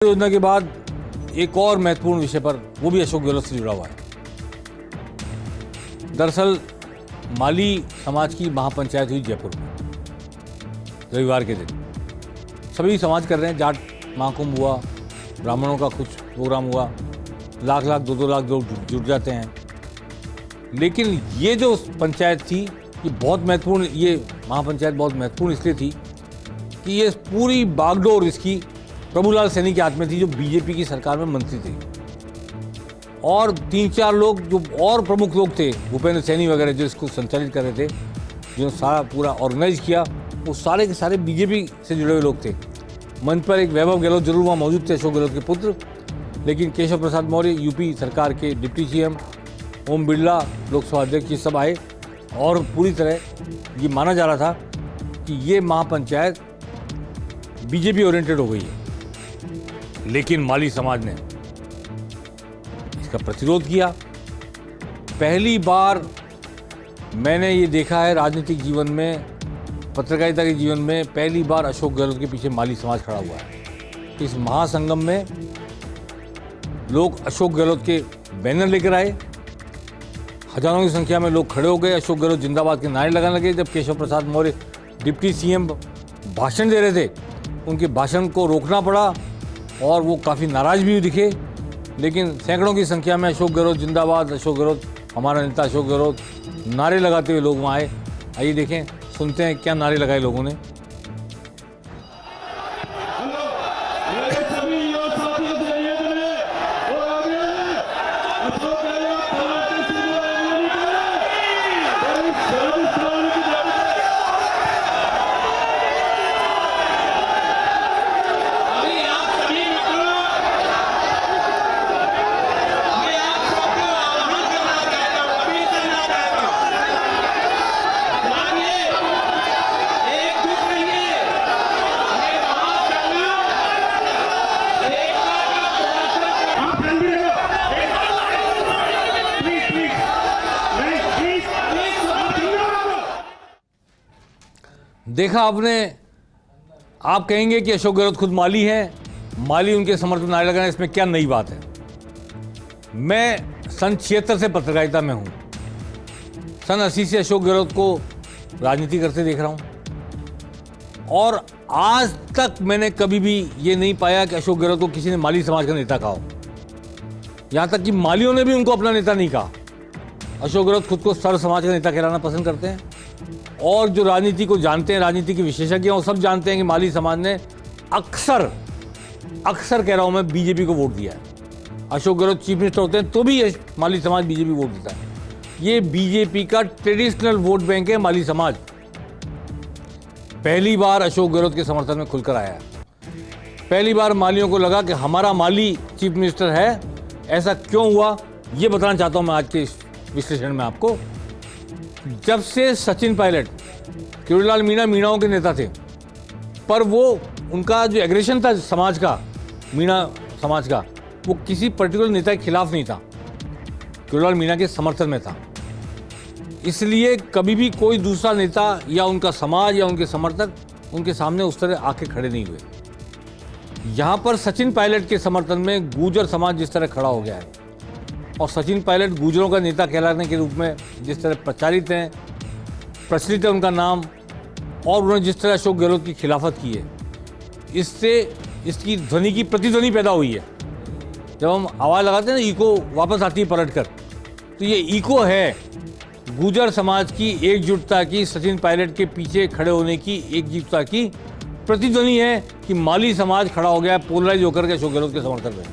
योजना के बाद एक और महत्वपूर्ण विषय पर, वो भी अशोक गहलोत से जुड़ा हुआ है। दरअसल माली समाज की महापंचायत हुई जयपुर में रविवार के दिन। सभी समाज कर रहे हैं, जाट महाकुंभ हुआ, ब्राह्मणों का कुछ प्रोग्राम हुआ, लाख लाख 2-2 लाख लोग जुट जाते हैं। लेकिन ये जो पंचायत थी ये बहुत महत्वपूर्ण, ये महापंचायत बहुत महत्वपूर्ण इसलिए थी कि ये पूरी बागडोर इसकी प्रभुलाल सैनी के हाथ में थी, जो बीजेपी की सरकार में मंत्री थे। और 3-4 लोग जो और प्रमुख लोग थे, भूपेंद्र सैनी वगैरह, जो इसको संचालित कर रहे थे, जो सारा पूरा ऑर्गेनाइज किया, वो सारे के सारे बीजेपी से जुड़े हुए लोग थे। मंच पर एक वैभव गहलोत जरूर वहाँ मौजूद थे, अशोक गहलोत के पुत्र, लेकिन केशव प्रसाद मौर्य, यूपी सरकार के डिप्टी सीएम, ओम बिरला लोकसभा अध्यक्ष, ये सब आए। और पूरी तरह ये माना जा रहा था कि ये महापंचायत बीजेपी ओरिएंटेड हो गई है। लेकिन माली समाज ने इसका प्रतिरोध किया। पहली बार मैंने ये देखा है राजनीतिक जीवन में, पत्रकारिता के जीवन में, पहली बार अशोक गहलोत के पीछे माली समाज खड़ा हुआ है। इस महासंगम में लोग अशोक गहलोत के बैनर लेकर आए, हजारों की संख्या में लोग खड़े हो गए, अशोक गहलोत जिंदाबाद के नारे लगाने लगे। जब केशव प्रसाद मौर्य डिप्टी सीएम भाषण दे रहे थे, उनके भाषण को रोकना पड़ा और वो काफ़ी नाराज भी दिखे। लेकिन सैकड़ों की संख्या में अशोक गहलोत जिंदाबाद, अशोक गहलोत हमारा नेता, अशोक गहलोत नारे लगाते हुए लोग वहाँ आए। आइए देखें, सुनते हैं क्या नारे लगाए लोगों ने। देखा आपने, आप कहेंगे कि अशोक गहलोत खुद माली हैं, माली उनके समर्थन नारे लगाना, इसमें क्या नई बात है। मैं सन 76 से पत्रकारिता में हूं। सन 80 से अशोक गहलोत को राजनीति करते देख रहा हूं और आज तक मैंने कभी भी ये नहीं पाया कि अशोक गहलोत को किसी ने माली समाज का नेता कहा हो। यहां तक कि मालियों ने भी उनको अपना नेता नहीं कहा। अशोक गहलोत खुद को सर्व समाज का नेता कहलाना पसंद करते हैं और जो राजनीति को जानते हैं, राजनीति के विशेषज्ञ हैं, वो सब जानते हैं कि माली समाज ने अक्सर कह रहा हूं मैं, बीजेपी को वोट दिया है। अशोक गहलोत चीफ मिनिस्टर होते हैं तो भी माली समाज बीजेपी वोट देता है। ये बीजेपी का ट्रेडिशनल वोट बैंक है माली समाज। पहली बार अशोक गहलोत के समर्थन में खुलकर आया है। पहली बार मालियों को लगा कि हमारा माली चीफ मिनिस्टर है। ऐसा क्यों हुआ, ये बताना चाहता हूं मैं आज के इस विश्लेषण में आपको। जब से सचिन पायलट, किरोड़ीलाल मीणा मीणाओं के नेता थे, पर वो उनका जो एग्रेशन था समाज का, मीणा समाज का, वो किसी पर्टिकुलर नेता के खिलाफ नहीं था, किरोड़ीलाल मीणा के समर्थन में था। इसलिए कभी भी कोई दूसरा नेता या उनका समाज या उनके समर्थक उनके सामने उस तरह आके खड़े नहीं हुए। यहाँ पर सचिन पायलट के समर्थन में गुर्जर समाज जिस तरह खड़ा हो गया है और सचिन पायलट गुर्जरों का नेता कहलाने के रूप में जिस तरह प्रचलित है उनका नाम, और उन्होंने जिस तरह अशोक गहलोत की खिलाफत की है, इससे इसकी ध्वनि की प्रतिध्वनि पैदा हुई है। जब हम आवाज़ लगाते हैं ना, इको वापस आती है पलट कर, तो ये इको है गुर्जर समाज की एकजुटता की, सचिन पायलट के पीछे खड़े होने की एकजुटता की प्रतिध्वनि है कि माली समाज खड़ा हो गया है पोलराइज होकर के अशोक गहलोत के समर्थन में।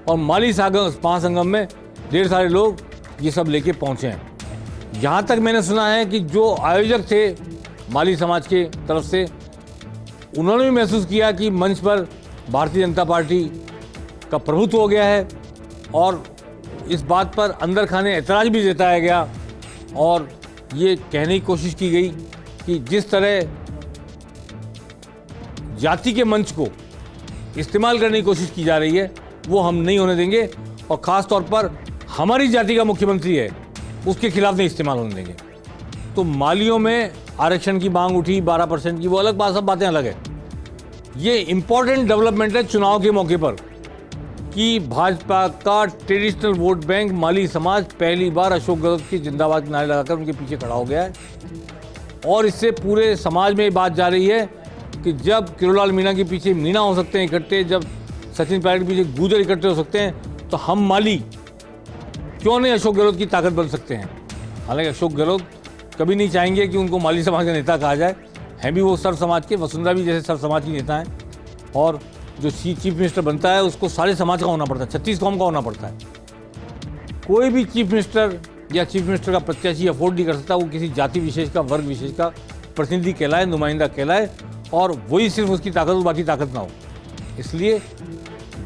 और माली महासंगम में ढेर सारे लोग ये सब लेके पहुंचे हैं। यहाँ तक मैंने सुना है कि जो आयोजक थे माली समाज के तरफ से, उन्होंने भी महसूस किया कि मंच पर भारतीय जनता पार्टी का प्रभुत्व हो गया है और इस बात पर अंदर खाने ऐतराज भी जताया गया और ये कहने की कोशिश की गई कि जिस तरह जाति के मंच को इस्तेमाल करने की कोशिश की जा रही है, वो हम नहीं होने देंगे। और ख़ास तौर पर हमारी जाति का मुख्यमंत्री है, उसके खिलाफ नहीं इस्तेमाल होने देंगे। तो मालियों में आरक्षण की मांग उठी 12% की, वो अलग बात, सब बातें अलग है। ये इंपॉर्टेंट डेवलपमेंट है चुनाव के मौके पर कि भाजपा का ट्रेडिशनल वोट बैंक माली समाज पहली बार अशोक गहलोत की जिंदाबाद के नारे लगाकर उनके पीछे खड़ा हो गया है। और इससे पूरे समाज में ये बात जा रही है कि जब किरोड़लाल मीणा के पीछे मीणा हो सकते हैं इकट्ठे, जब सचिन पायलट के पीछे गुर्जर इकट्ठे हो सकते हैं, तो हम माली क्यों नहीं अशोक गहलोत की ताकत बन सकते हैं। हालांकि अशोक गहलोत कभी नहीं चाहेंगे कि उनको माली समाज का नेता कहा जाए, हैं भी वो सर्व समाज के, वसुंधरा भी जैसे सर्व समाज की नेता हैं। और जो चीफ मिनिस्टर बनता है उसको सारे समाज का होना पड़ता है, 36 कौम का होना पड़ता है। कोई भी चीफ मिनिस्टर या चीफ मिनिस्टर का प्रत्याशी अफोर्ड नहीं कर सकता वो किसी जाति विशेष का, वर्ग विशेष का प्रतिनिधि कहलाए, नुमाइंदा कहलाए, और वही सिर्फ उसकी ताकत हो, बाकी ताकत ना हो। इसलिए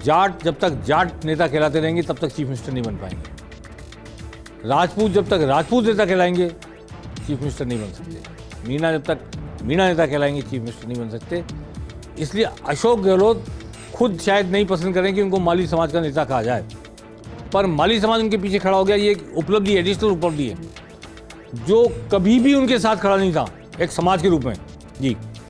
जाट जब तक जाट नेता कहलाते रहेंगे तब तक चीफ मिनिस्टर नहीं बन पाएंगे। राजपूत जब तक राजपूत नेता कहलाएंगे चीफ मिनिस्टर नहीं बन सकते। मीणा जब तक मीणा नेता कहलाएंगे चीफ मिनिस्टर नहीं बन सकते। इसलिए अशोक गहलोत खुद शायद नहीं पसंद करें कि उनको माली समाज का नेता कहा जाए, पर माली समाज उनके पीछे खड़ा हो गया। ये एक उपलब्धि, एडिशनल उपलब्धि है जो कभी भी उनके साथ खड़ा नहीं था एक समाज के रूप में। जी।